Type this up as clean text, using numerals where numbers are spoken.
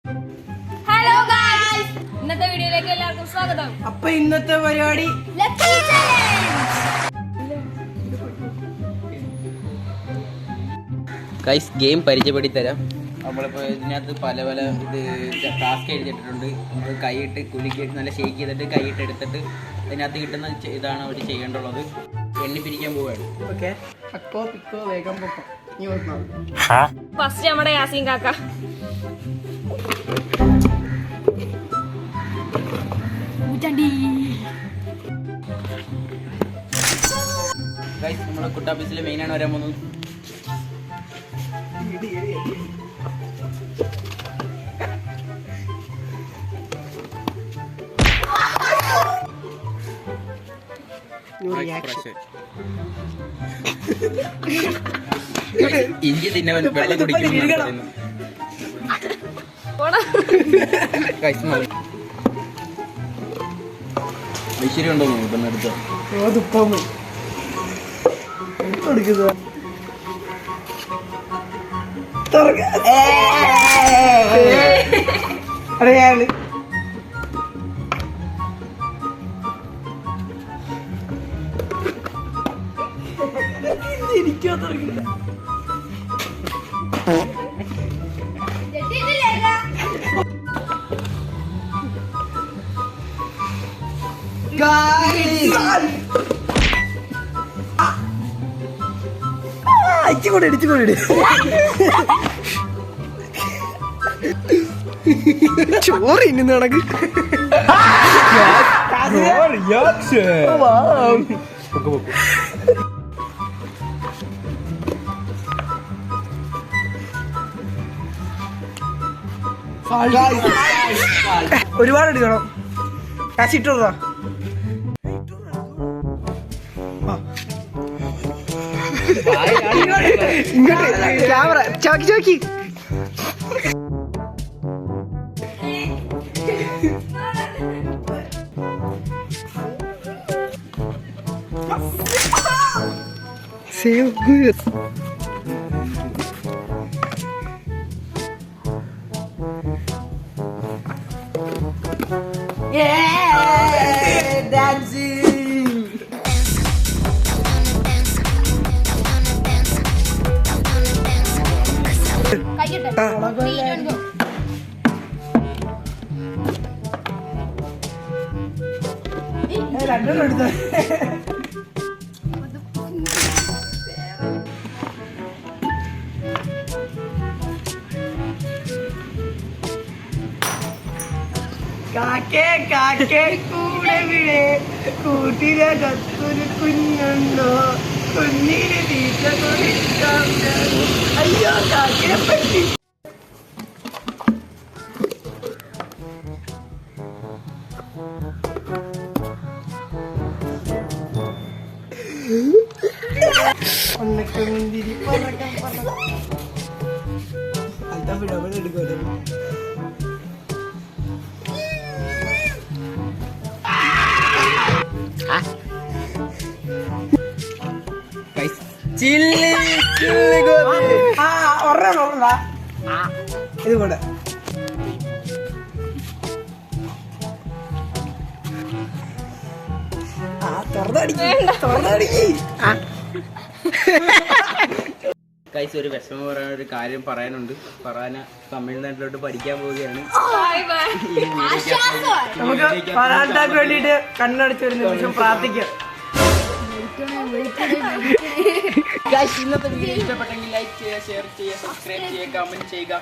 Hello guys, ഇന്നത്തെ വീഡിയോയിലേക്ക് എല്ലാവർക്കും സ്വാഗതം. അപ്പൊ ഇന്നത്തെ പരിപാടി ഗൈസ് ഗെയിം പരിചയപ്പെടുത്തി തരാം. നമ്മളിപ്പോൾ ഇതിനകത്ത് പല പല ടാസ്ക് എഴുതിയിട്ടുണ്ട്. നമ്മൾ കൈയിട്ട് കുലുക്കിയിട്ട് നല്ല ഷേക്ക് ചെയ്തിട്ട് കൈയിട്ട് എടുത്തിട്ട് അതിനകത്ത് കിട്ടുന്ന ഇതാണ് അവർ ചെയ്യേണ്ടുള്ളത്. എണ്ണി പിരിക്കാൻ പോവുകയാണ്. ഓക്കെ, അക്കോ പിക്കോ വേഗം പൊക്കോ. നീ ഓർമ്മ ഫസ്റ്റ് നമ്മുടെ യാസീൻ കാക്ക. ഗൈസ് നമ്മളെ കുട്ടാപ്പീസിൽ മെയിനാണ് വരാൻ പോകുന്നത്. ഇഞ്ചി തിന്നവൻ വെള്ളം കുടിക്കുന്നു. ഐശ്വര്യം ഉണ്ടോ ഇപ്പം എടുത്ത അറിയാള് എനിക്കോ തുറക്കില്ല. ഇടിച്ചുകൊണ്ടിട് ചോറ് ഇന്ന് നടക്ക്. ഒരുപാട് എടുക്കണം. കാശ് ഇട്ടോടാ. ഇങ്ങോട്ട് camera ചോക്കി ചോക്കി. Save good. Yeah, dancing. രണ്ടെണ്ണം എടുത്ത കാക്കേ കാക്കേ കൂടെ വിടെ കൂട്ടിലെ കത്തൊരു കുഞ്ഞുണ്ടോ കുഞ്ഞിന് തീറ്റ കൊടുക്കാം. അയ്യോ കാക്കയെ പറ്റി. ഒന്നൊക്കെ മുന്തിരി പറക്കാം പറക്കാം. അൽത്താ വിടവൻ എടുക്കുമല്ലോ. ഇത് കൂടെ ഗൈസ് ഒരു വിഷമം പറയാൻ ഒരു കാര്യം പറയാനുണ്ട്. ഫറാന തമിഴ്നാട്ടിലോട്ട് പഠിക്കാൻ പോവുകയാണ്. നമുക്ക് ഫറാൻക്ക് വേണ്ടിട്ട് കണ്ണടച്ച് ഒരു നിമിഷം പ്രാർത്ഥിക്കാം. ഇന്നത്തെ വീഡിയോ ഇഷ്ടപ്പെട്ടെങ്കിൽ ലൈക്ക് ചെയ്യുക, ഷെയർ ചെയ്യുക, സബ്സ്ക്രൈബ് ചെയ്യുക, കമന്റ് ചെയ്യുക.